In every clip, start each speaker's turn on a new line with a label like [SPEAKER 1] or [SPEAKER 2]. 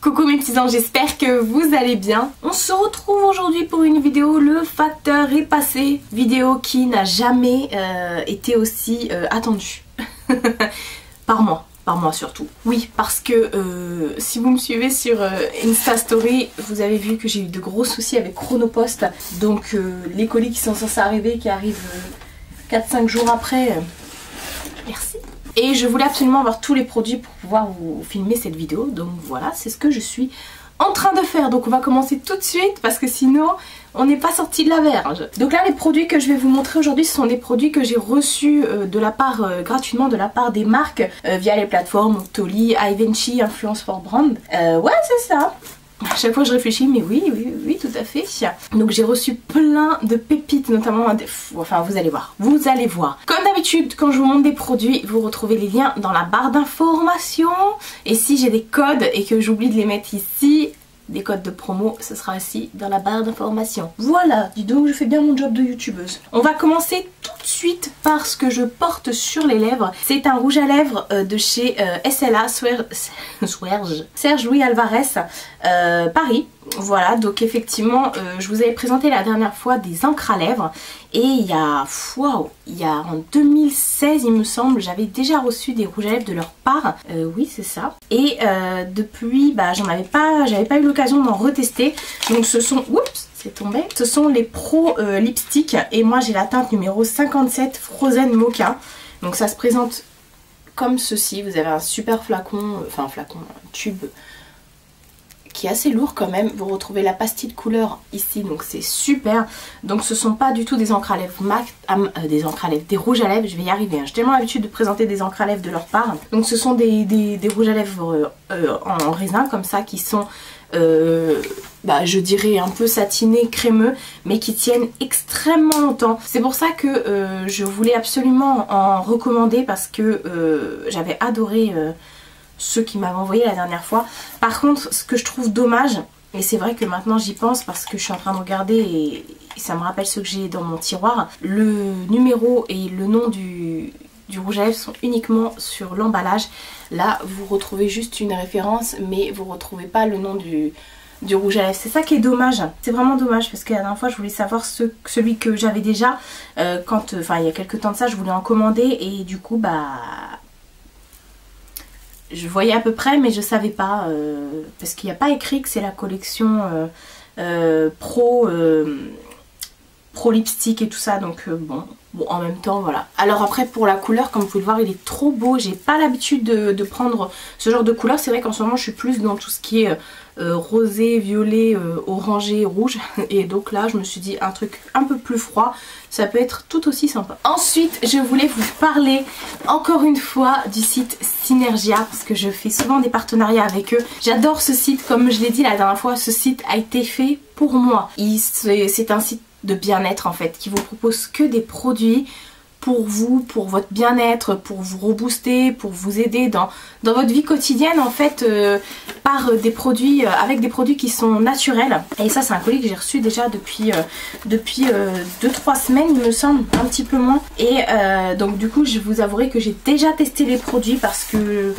[SPEAKER 1] Coucou mes petits anges, j'espère que vous allez bien. On se retrouve aujourd'hui pour une vidéo, le facteur est passé. Vidéo qui n'a jamais été aussi attendue. Par moi surtout. Oui, parce que si vous me suivez sur Insta Story, vous avez vu que j'ai eu de gros soucis avec Chronopost. Donc les colis qui sont censés arriver, qui arrivent 4-5 jours après, merci. Et je voulais absolument avoir tous les produits pour pouvoir vous filmer cette vidéo. Donc voilà, c'est ce que je suis en train de faire. Donc on va commencer tout de suite parce que sinon on n'est pas sorti de la verge. Donc là les produits que je vais vous montrer aujourd'hui, ce sont des produits que j'ai reçus de la part gratuitement de la part des marques via les plateformes Octoly, Givenchy, Influence for Brand. Ouais, c'est ça. À chaque fois je réfléchis, mais oui, tout à fait. Donc j'ai reçu plein de pépites, notamment enfin vous allez voir. Comme d'habitude, quand je vous montre des produits, vous retrouvez les liens dans la barre d'information. Et si j'ai des codes et que j'oublie de les mettre ici, des codes de promo, ce sera aussi dans la barre d'information. Voilà, dis donc je fais bien mon job de youtubeuse. On va commencer tout de suite par ce que je porte sur les lèvres. C'est un rouge à lèvres de chez SLA, Serge Louis Alvarez, Paris. Voilà, donc effectivement, je vous avais présenté la dernière fois des encres à lèvres. Et il y a en 2016 il me semble, j'avais déjà reçu des rouges à lèvres de leur part. Oui, c'est ça. Et depuis, j'avais pas eu l'occasion d'en retester. Donc ce sont, oups, c'est tombé. Ce sont les Pro Lipstick. Et moi j'ai la teinte numéro 57 Frozen Mocha. Donc ça se présente comme ceci. Vous avez un super flacon, un tube qui est assez lourd quand même. Vous retrouvez la pastille de couleur ici, donc c'est super. Donc ce sont pas du tout des encres à lèvres des rouges à lèvres, je vais y arriver, hein. J'ai tellement l'habitude de présenter des encres à lèvres de leur part. Donc ce sont des rouges à lèvres en raisin comme ça, qui sont je dirais un peu satinés, crémeux, mais qui tiennent extrêmement longtemps. C'est pour ça que je voulais absolument en recommander, parce que j'avais adoré ceux qui m'avaient envoyé la dernière fois. Par contre, ce que je trouve dommage, et c'est vrai que maintenant j'y pense parce que je suis en train de regarder et ça me rappelle ceux que j'ai dans mon tiroir, le numéro et le nom du rouge à lèvres sont uniquement sur l'emballage. Là vous retrouvez juste une référence, mais vous retrouvez pas le nom du rouge à lèvres. C'est ça qui est dommage, c'est vraiment dommage, parce que la dernière fois je voulais savoir celui que j'avais déjà il y a quelques temps de ça, je voulais en commander et du coup je voyais à peu près, mais je savais pas, parce qu'il n'y a pas écrit que c'est la collection Pro Lipstick et tout ça, donc bon, en même temps voilà. Alors après pour la couleur, comme vous pouvez le voir, il est trop beau. J'ai pas l'habitude de prendre ce genre de couleur. C'est vrai qu'en ce moment je suis plus dans tout ce qui est rosé, violet, orangé, rouge, et donc là je me suis dit un truc un peu plus froid, ça peut être tout aussi sympa. Ensuite je voulais vous parler encore une fois du site Synergia, parce que je fais souvent des partenariats avec eux. J'adore ce site, comme je l'ai dit la dernière fois, ce site a été fait pour moi. C'est un site de bien-être en fait, qui vous propose que des produits pour vous, pour votre bien-être, pour vous rebooster, pour vous aider dans votre vie quotidienne en fait, par des produits, avec des produits qui sont naturels. Et ça c'est un colis que j'ai reçu déjà depuis 2-3 semaines il me semble, un petit peu moins. Et donc du coup je vous avouerai que j'ai déjà testé les produits parce que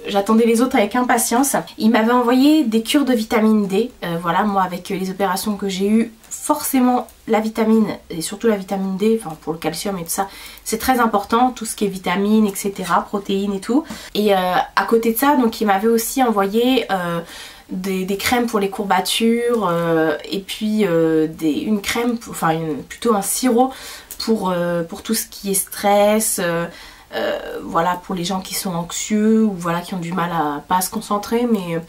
[SPEAKER 1] j'attendais les autres avec impatience. Il m'avait envoyé des cures de vitamine D. Voilà, moi avec les opérations que j'ai eues, forcément la vitamine, et surtout la vitamine D, enfin pour le calcium et tout ça, c'est très important, tout ce qui est vitamines, etc., protéines et tout. Et à côté de ça, donc il m'avait aussi envoyé des crèmes pour les courbatures, et puis une crème, plutôt un sirop pour tout ce qui est stress, voilà, pour les gens qui sont anxieux ou voilà, qui ont du mal à pas se concentrer, mais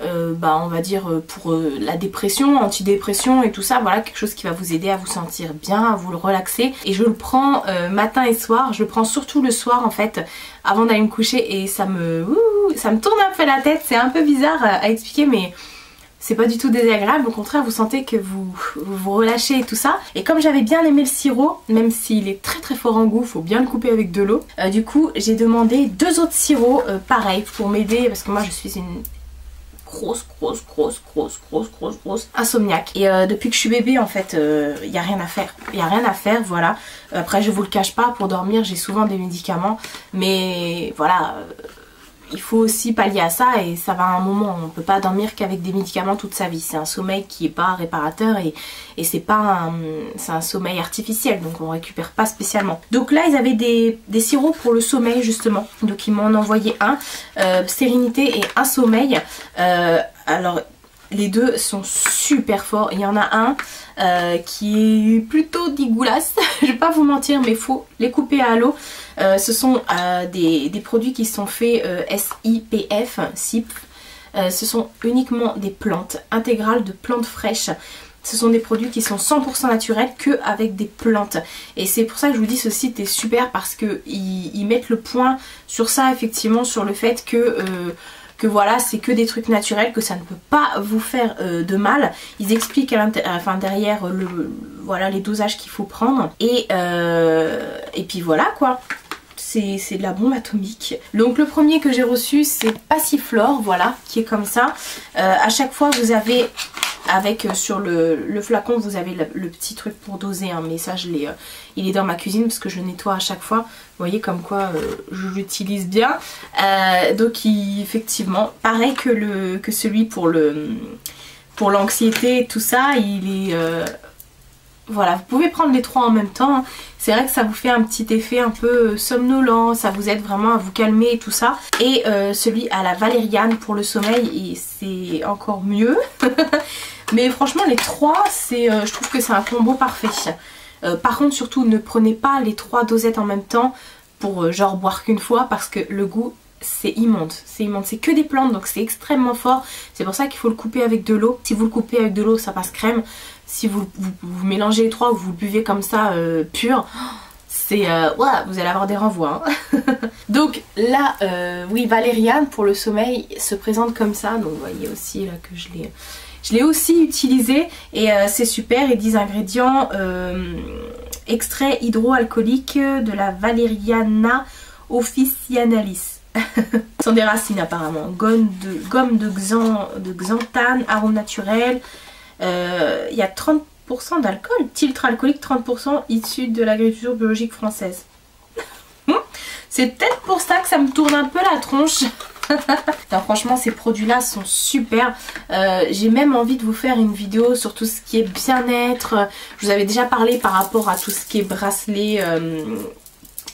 [SPEAKER 1] on va dire pour la dépression, antidépression et tout ça, voilà, quelque chose qui va vous aider à vous sentir bien, à vous le relaxer. Et je le prends matin et soir, je le prends surtout le soir en fait, avant d'aller me coucher, et ça me tourne un peu la tête. C'est un peu bizarre à expliquer, mais c'est pas du tout désagréable, au contraire vous sentez que vous relâchez et tout ça. Et comme j'avais bien aimé le sirop, même s'il est très très fort en goût, faut bien le couper avec de l'eau, du coup j'ai demandé 2 autres sirops pareil pour m'aider, parce que moi je suis une grosse insomniaque. Et depuis que je suis bébé en fait, il n'y a rien à faire. Il n'y a rien à faire, voilà. Après je vous le cache pas, pour dormir j'ai souvent des médicaments, mais voilà, il faut aussi pallier à ça et ça va à un moment. On ne peut pas dormir qu'avec des médicaments toute sa vie. C'est un sommeil qui n'est pas réparateur et c'est pas c'est un sommeil artificiel, donc on récupère pas spécialement. Donc là ils avaient des sirops pour le sommeil justement. Donc ils m'en ont envoyé un, Sérénité et un sommeil. Alors les deux sont super forts. Il y en a un qui est plutôt dégueulasse, je vais pas vous mentir, mais faut les couper à l'eau. Ce sont des produits qui sont faits SIPF, SIP. Ce sont uniquement des plantes intégrales de plantes fraîches. Ce sont des produits qui sont 100% naturels que avec des plantes. Et c'est pour ça que je vous dis ce site est super parce que ils mettent le point sur ça effectivement, sur le fait que voilà, c'est que des trucs naturels, que ça ne peut pas vous faire de mal. Ils expliquent derrière voilà, les dosages qu'il faut prendre. Et puis voilà quoi. C'est de la bombe atomique. Donc le premier que j'ai reçu c'est Passiflore, voilà, qui est comme ça. À chaque fois vous avez sur le flacon vous avez le petit truc pour doser, hein, mais ça il est dans ma cuisine parce que je le nettoie à chaque fois. Vous voyez comme quoi je l'utilise bien. Donc effectivement, pareil que celui pour l'anxiété et tout ça, il est voilà, vous pouvez prendre les trois en même temps. C'est vrai que ça vous fait un petit effet un peu somnolent, ça vous aide vraiment à vous calmer et tout ça. Et celui à la valériane pour le sommeil, c'est encore mieux. Mais franchement les trois, je trouve que c'est un combo parfait. Par contre surtout ne prenez pas les trois dosettes en même temps pour genre boire qu'une fois parce que le goût c'est immonde, c'est que des plantes donc c'est extrêmement fort. C'est pour ça qu'il faut le couper avec de l'eau. Si vous le coupez avec de l'eau ça passe crème. Si vous mélangez les trois ou vous le buvez comme ça pur, c'est ouais, vous allez avoir des renvois. Hein. Donc là, oui, valériane pour le sommeil se présente comme ça. Donc vous voyez aussi là que je l'ai aussi utilisé et c'est super. Et 10 ingrédients, extrait hydroalcoolique de la Valeriana officinalis. Ce sont des racines apparemment. Gomme de xanthane, arôme naturel. Il y a 30% d'alcool, titre alcoolique 30% issu de l'agriculture biologique française. C'est peut-être pour ça que ça me tourne un peu la tronche. Non, franchement ces produits là sont super. J'ai même envie de vous faire une vidéo sur tout ce qui est bien-être. Je vous avais déjà parlé par rapport à tout ce qui est bracelet,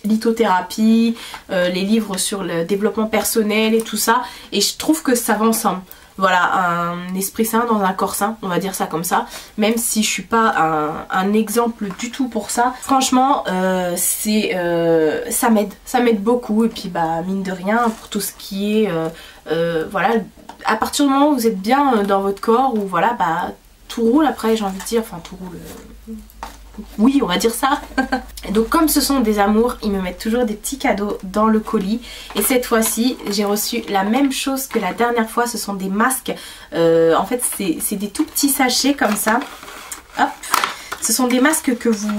[SPEAKER 1] lithothérapie, les livres sur le développement personnel et tout ça. Et je trouve que ça va ensemble. Voilà, un esprit sain dans un corps sain, on va dire ça comme ça. Même si je suis pas un exemple du tout pour ça. Franchement, ça m'aide beaucoup. Et puis bah mine de rien, pour tout ce qui est... voilà, à partir du moment où vous êtes bien dans votre corps, où voilà, bah tout roule après, j'ai envie de dire, enfin tout roule... Oui, on va dire ça. Donc comme ce sont des amours, ils me mettent toujours des petits cadeaux dans le colis. Et cette fois-ci, j'ai reçu la même chose que la dernière fois. Ce sont des masques. En fait, c'est des tout petits sachets comme ça. Hop. Ce sont des masques que vous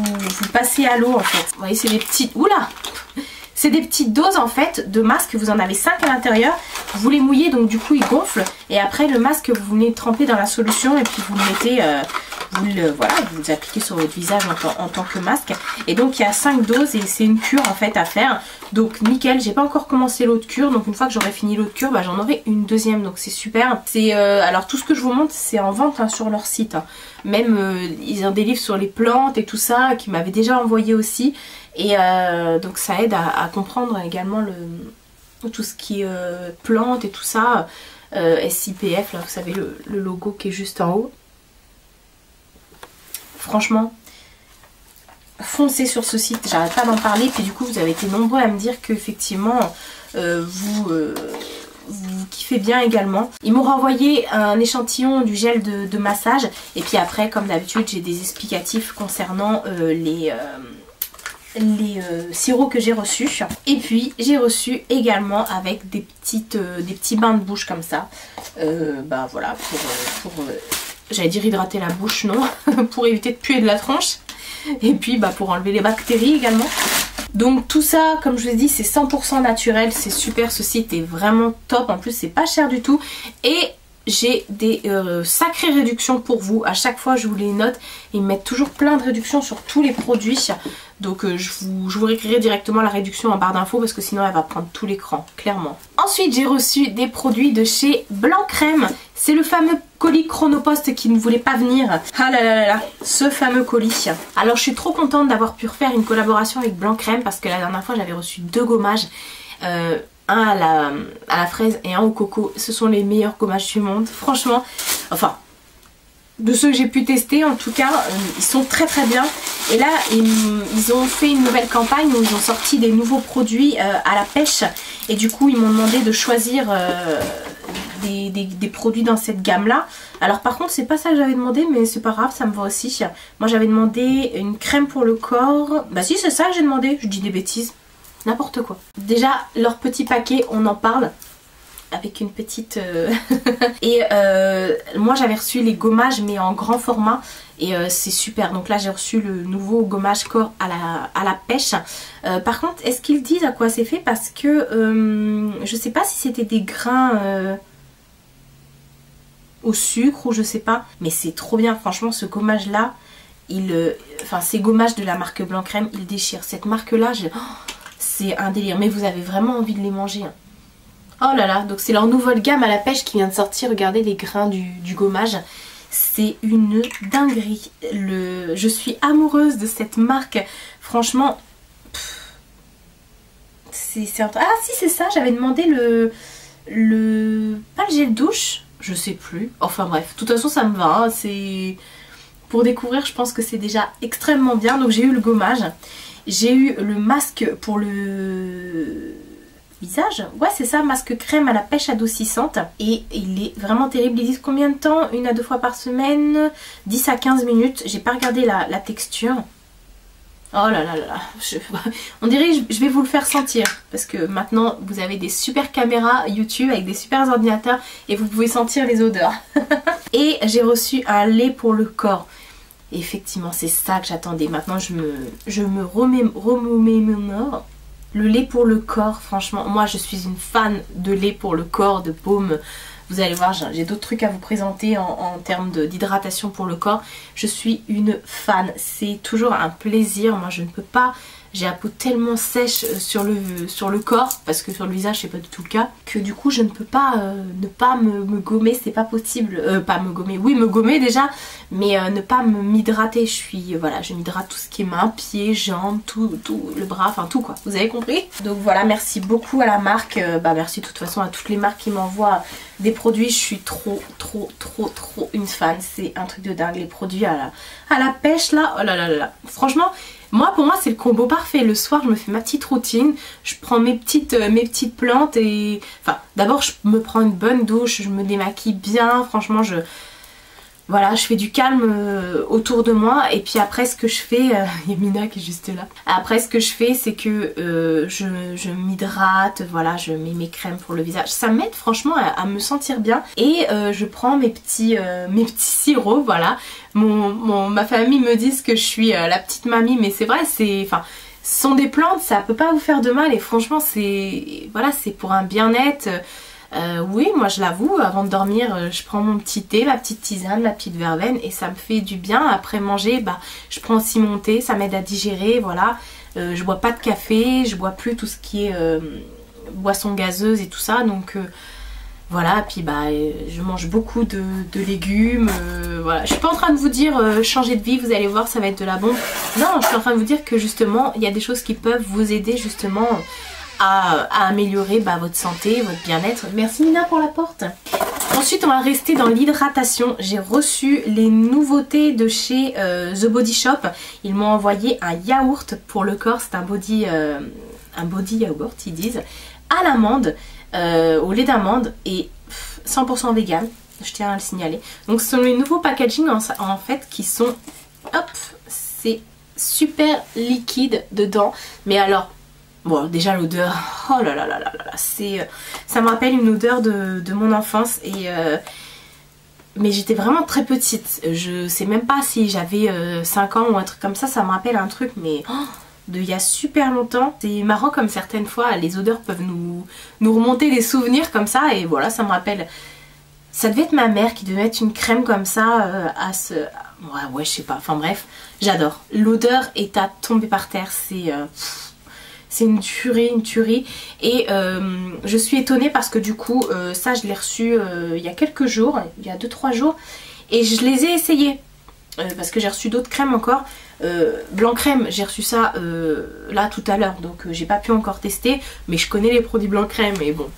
[SPEAKER 1] passez à l'eau en fait. Vous voyez, c'est des petites... Oula! C'est des petites doses en fait de masques, vous en avez 5 à l'intérieur, vous les mouillez donc du coup ils gonflent et après le masque vous venez tremper dans la solution et puis vous le mettez, voilà, vous le appliquez sur votre visage en tant que masque. Et donc il y a 5 doses et c'est une cure en fait à faire, donc nickel. J'ai pas encore commencé l'autre cure, donc une fois que j'aurai fini l'autre cure, bah, j'en aurai une deuxième, donc c'est super. Alors tout ce que je vous montre c'est en vente hein, sur leur site, hein. Même ils ont des livres sur les plantes et tout ça qui m'avaient déjà envoyé aussi. Et donc ça aide à comprendre également tout ce qui est plantes et tout ça. SIPF, là vous savez le logo qui est juste en haut. Franchement, foncez sur ce site, j'arrête pas d'en parler. Puis du coup vous avez été nombreux à me dire qu'effectivement vous kiffez bien également. Ils m'ont renvoyé un échantillon du gel de massage. Et puis après comme d'habitude j'ai des explicatifs concernant les sirops que j'ai reçus. Et puis j'ai reçu également avec des petits bains de bouche comme ça. Bah voilà, pour j'allais dire hydrater la bouche, non. Pour éviter de puer de la tronche. Et puis bah pour enlever les bactéries également. Donc tout ça, comme je vous ai dit, c'est 100% naturel, c'est super, ce site est vraiment top, en plus c'est pas cher du tout. Et j'ai des sacrées réductions pour vous, à chaque fois je vous les note, ils mettent toujours plein de réductions sur tous les produits. Donc je vous écrirai directement la réduction en barre d'infos parce que sinon elle va prendre tout l'écran, clairement. Ensuite j'ai reçu des produits de chez Blanc Crème. C'est le fameux colis Chronopost qui ne voulait pas venir. Ah là là là là, ce fameux colis. Alors je suis trop contente d'avoir pu refaire une collaboration avec Blanc Crème parce que la dernière fois j'avais reçu 2 gommages. Un à la fraise et un au coco. Ce sont les meilleurs gommages du monde. Franchement, enfin, de ceux que j'ai pu tester en tout cas, ils sont très très bien. Et là, ils ont fait une nouvelle campagne où ils ont sorti des nouveaux produits à la pêche. Et du coup, ils m'ont demandé de choisir des produits dans cette gamme là. Alors par contre c'est pas ça que j'avais demandé, mais c'est pas grave, ça me va aussi. Moi j'avais demandé une crème pour le corps. Bah si, c'est ça que j'ai demandé, je dis des bêtises, n'importe quoi. Déjà leur petit paquet, on en parle avec une petite et moi j'avais reçu les gommages mais en grand format et c'est super. Donc là j'ai reçu le nouveau gommage corps à la pêche. Par contre, est-ce qu'ils disent à quoi c'est fait? Parce que je sais pas si c'était des grains au sucre ou je sais pas, mais c'est trop bien. Franchement ce gommage là, enfin ces gommages de la marque Blanc Crème, ils déchirent. Cette marque là, c'est un délire, mais vous avez vraiment envie de les manger hein. Oh là là, donc c'est leur nouvelle gamme à la pêche qui vient de sortir. Regardez les grains du gommage, c'est une dinguerie. Je suis amoureuse de cette marque, franchement. Ah si, c'est ça, j'avais demandé pas le gel douche, je sais plus, enfin bref, de toute façon ça me va hein. C'est pour découvrir, je pense que c'est déjà extrêmement bien. Donc j'ai eu le gommage, j'ai eu le masque pour le visage, ouais c'est ça, masque crème à la pêche adoucissante, et il est vraiment terrible. Ils disent combien de temps? 1 à 2 fois par semaine, 10 à 15 minutes, j'ai pas regardé la texture. Oh là là là là, on dirait que je vais vous le faire sentir, parce que maintenant vous avez des super caméras YouTube avec des super ordinateurs et vous pouvez sentir les odeurs. Et j'ai reçu un lait pour le corps. Et effectivement c'est ça que j'attendais. Maintenant je me remémore. Le lait pour le corps, franchement, moi je suis une fan de lait pour le corps, de baume. Vous allez voir, j'ai d'autres trucs à vous présenter en termes d'hydratation pour le corps. Je suis une fan, c'est toujours un plaisir. Moi je ne peux pas, j'ai la peau tellement sèche sur le corps, parce que sur le visage c'est pas du tout le cas, que du coup je ne peux pas ne pas me gommer, c'est pas possible. Pas me gommer, oui me gommer déjà, mais ne pas m'hydrater. Voilà, je m'hydrate tout ce qui est mains, pieds, jambes, tout le bras, enfin tout quoi, vous avez compris. Donc voilà, merci beaucoup à la marque, merci de toute façon à toutes les marques qui m'envoient des produits. Je suis trop une fan, c'est un truc de dingue. Les produits à la pêche là, oh là là là, franchement pour moi c'est le combo parfait. Le soir je me fais ma petite routine, je prends mes petites plantes et enfin d'abord je me prends une bonne douche, je me démaquille bien, franchement voilà, je fais du calme autour de moi. Et puis après ce que je fais, il y a Mina qui est juste là. Après ce que je fais c'est que je m'hydrate, voilà, je mets mes crèmes pour le visage. Ça m'aide franchement à me sentir bien. Et je prends mes petits sirops, voilà. Ma famille me dit que je suis la petite mamie, mais c'est vrai, ce sont des plantes, ça peut pas vous faire de mal. Et franchement c'est pour un bien-être. Oui, moi je l'avoue, avant de dormir, je prends mon petit thé, ma petite tisane, ma petite verveine et ça me fait du bien. Après manger, je prends aussi mon thé, ça m'aide à digérer, voilà. Je bois pas de café, je bois plus tout ce qui est boisson gazeuse et tout ça, donc voilà. Puis je mange beaucoup de légumes, voilà. Je suis pas en train de vous dire changer de vie, vous allez voir, ça va être de la bombe. Non, je suis en train de vous dire que justement, il y a des choses qui peuvent vous aider justement à améliorer votre santé, votre bien-être. Merci Nina pour la porte. Ensuite on va rester dans l'hydratation. J'ai reçu les nouveautés de chez The Body Shop. Ils m'ont envoyé un yaourt pour le corps. C'est un body yaourt ils disent, à l'amande, au lait d'amande et 100% vegan, je tiens à le signaler. Donc ce sont les nouveaux packaging en fait qui sont, hop, c'est super liquide dedans, mais alors bon, déjà l'odeur, oh là là là là là, ça me rappelle une odeur de mon enfance. Et mais j'étais vraiment très petite, je sais même pas si j'avais 5 ans ou un truc comme ça. Ça me rappelle un truc mais il y a super longtemps. C'est marrant comme certaines fois les odeurs peuvent nous remonter des souvenirs comme ça. Et voilà, ça me rappelle, ça devait être ma mère qui devait mettre une crème comme ça ouais je sais pas, enfin bref, j'adore. L'odeur est à tomber par terre, C'est une tuerie. Et je suis étonnée parce que du coup, ça je l'ai reçu il y a quelques jours, il y a 2-3 jours. Et je les ai essayés. Parce que j'ai reçu d'autres crèmes encore. Blanc crème, j'ai reçu ça là tout à l'heure. Donc j'ai pas pu encore tester. Mais je connais les produits blanc crème et bon.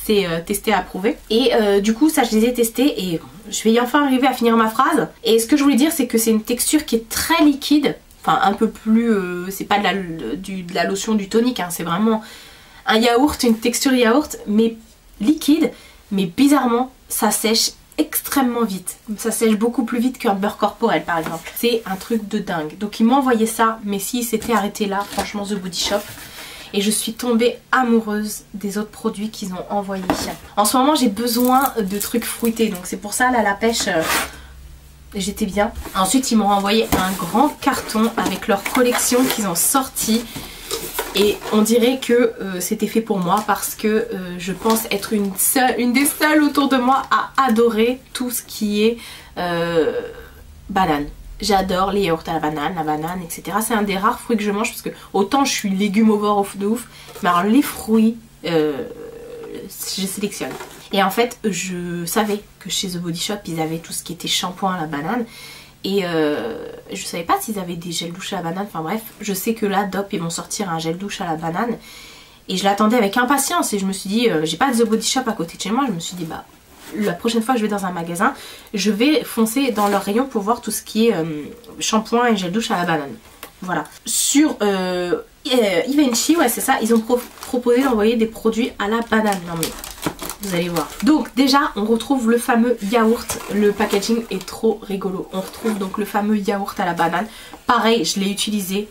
[SPEAKER 1] C'est testé à approuver. Et du coup ça je les ai testés et je vais enfin arriver à finir ma phrase. Et ce que je voulais dire c'est que c'est une texture qui est très liquide. Enfin un peu plus, c'est pas de la lotion du tonique, hein, c'est vraiment un yaourt, une texture yaourt, mais liquide, mais bizarrement ça sèche extrêmement vite. Ça sèche beaucoup plus vite qu'un beurre corporel par exemple. C'est un truc de dingue. Donc ils m'ont envoyé ça, mais s'ils s'étaient arrêtés là, franchement The Body Shop. Et je suis tombée amoureuse des autres produits qu'ils ont envoyés. En ce moment j'ai besoin de trucs fruités, donc c'est pour ça là la pêche... j'étais bien. Ensuite ils m'ont envoyé un grand carton avec leur collection qu'ils ont sorti. Et on dirait que c'était fait pour moi parce que je pense être une des seules autour de moi à adorer tout ce qui est banane. J'adore les yaourts à la banane, etc. C'est un des rares fruits que je mange parce que autant je suis légumivore de ouf, mais alors les fruits, je sélectionne. Et en fait, je savais que chez The Body Shop, ils avaient tout ce qui était shampoing à la banane. Et je savais pas s'ils avaient des gels douche à la banane. Enfin bref, je sais que là, Dop, ils vont sortir un gel douche à la banane. Et je l'attendais avec impatience. Et je me suis dit, j'ai pas de The Body Shop à côté de chez moi. Je me suis dit, bah, la prochaine fois que je vais dans un magasin, je vais foncer dans leur rayon pour voir tout ce qui est shampoing et gel douche à la banane. Voilà. Sur Givenchy, ouais c'est ça, ils ont proposé d'envoyer des produits à la banane. Non mais... vous allez voir. Donc déjà on retrouve le fameux yaourt. Le packaging est trop rigolo. On retrouve donc le fameux yaourt à la banane. Pareil, je l'ai utilisé.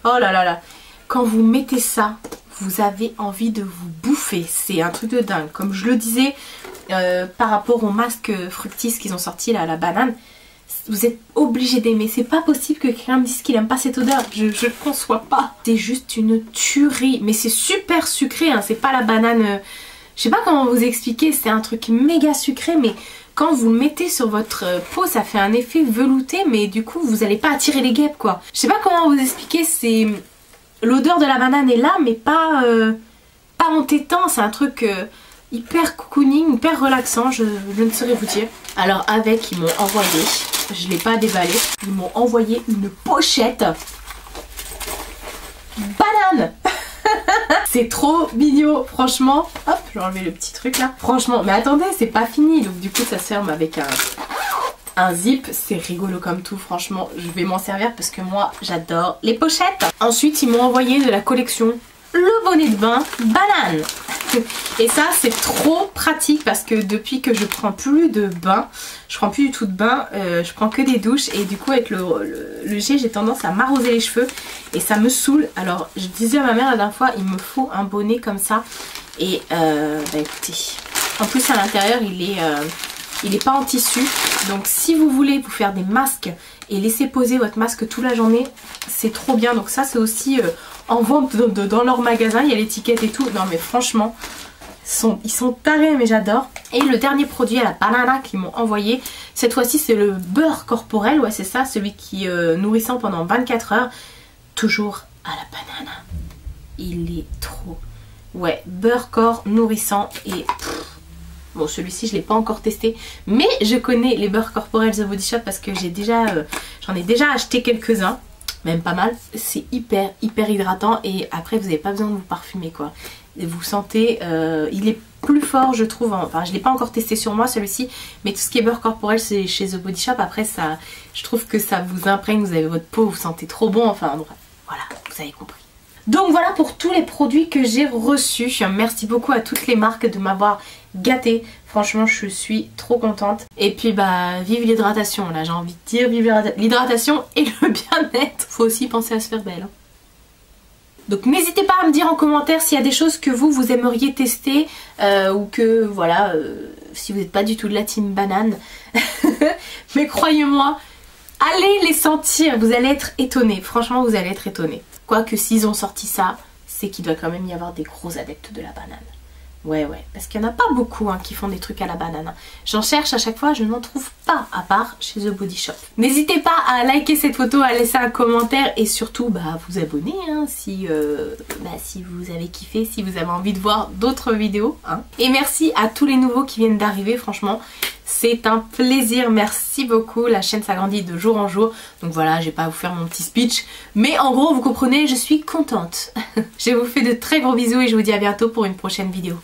[SPEAKER 1] Oh là là là. Quand vous mettez ça, vous avez envie de vous bouffer. C'est un truc de dingue. Comme je le disais par rapport au masque Fructis qu'ils ont sorti là à la banane, vous êtes obligé d'aimer. C'est pas possible que quelqu'un me dise qu'il aime pas cette odeur. Je le conçois pas. C'est juste une tuerie. Mais c'est super sucré, hein. C'est pas la banane... je sais pas comment vous expliquer, c'est un truc méga sucré, mais quand vous le mettez sur votre peau, ça fait un effet velouté, mais du coup, vous n'allez pas attirer les guêpes, quoi. Je sais pas comment vous expliquer, c'est... l'odeur de la banane est là, mais pas entêtant, c'est un truc hyper cocooning, hyper relaxant, je ne saurais vous dire. Alors avec, ils m'ont envoyé, je l'ai pas déballé, ils m'ont envoyé une pochette banane. C'est trop mignon, franchement. Hop, je vais enlever le petit truc là. Franchement, mais attendez, c'est pas fini. Donc du coup, ça se ferme avec un zip. C'est rigolo comme tout, franchement. Je vais m'en servir parce que moi, j'adore les pochettes. Ensuite, ils m'ont envoyé de la collection le bonnet de bain banane. Et ça, c'est trop pratique parce que depuis que je prends plus de bain, je prends plus du tout de bain, je prends que des douches. Et du coup, avec le jet, j'ai tendance à m'arroser les cheveux et ça me saoule. Alors, je disais à ma mère la dernière fois, il me faut un bonnet comme ça. Et bah écoutez, en plus à l'intérieur, il est pas en tissu. Donc, si vous voulez vous faire des masques et laisser poser votre masque toute la journée, c'est trop bien. Donc ça, c'est aussi... en vente dans leur magasin, il y a l'étiquette et tout. Non mais franchement, ils sont tarés, mais j'adore. Et le dernier produit à la banana qu'ils m'ont envoyé, cette fois-ci c'est le beurre corporel. Ouais c'est ça, celui qui est nourrissant pendant 24 heures. Toujours à la banana. Il est trop... ouais, beurre corps nourrissant et... bon celui-ci je l'ai pas encore testé, mais je connais les beurres corporels The Body Shop parce que j'en ai déjà acheté quelques-uns. Même pas mal. C'est hyper hydratant et après vous n'avez pas besoin de vous parfumer quoi. Et vous sentez, il est plus fort je trouve, enfin je l'ai pas encore testé sur moi celui-ci, mais tout ce qui est beurre corporel c'est chez The Body Shop. Après ça, je trouve que ça vous imprègne, vous avez votre peau, vous sentez trop bon, enfin bref, voilà, vous avez compris. Donc voilà pour tous les produits que j'ai reçus. Merci beaucoup à toutes les marques de m'avoir gâtée. Franchement je suis trop contente. Et puis bah vive l'hydratation là, j'ai envie de dire, vive l'hydratation et le bien-être. Faut aussi penser à se faire belle, hein. Donc n'hésitez pas à me dire en commentaire s'il y a des choses que vous aimeriez tester ou que voilà, si vous n'êtes pas du tout de la team banane. Mais croyez-moi, allez les sentir, vous allez être étonnés. Franchement vous allez être étonnés. Quoique s'ils ont sorti ça, c'est qu'il doit quand même y avoir des gros adeptes de la banane. Ouais, parce qu'il n'y en a pas beaucoup hein, qui font des trucs à la banane. Hein. J'en cherche à chaque fois, je n'en trouve pas, à part chez The Body Shop. N'hésitez pas à liker cette photo, à laisser un commentaire et surtout à vous abonner hein, si vous avez kiffé, si vous avez envie de voir d'autres vidéos. Hein. Et merci à tous les nouveaux qui viennent d'arriver, franchement. C'est un plaisir, merci beaucoup, la chaîne s'agrandit de jour en jour. Donc voilà, je vais pas vous faire mon petit speech. Mais en gros, vous comprenez, je suis contente. Je vous fais de très gros bisous et je vous dis à bientôt pour une prochaine vidéo.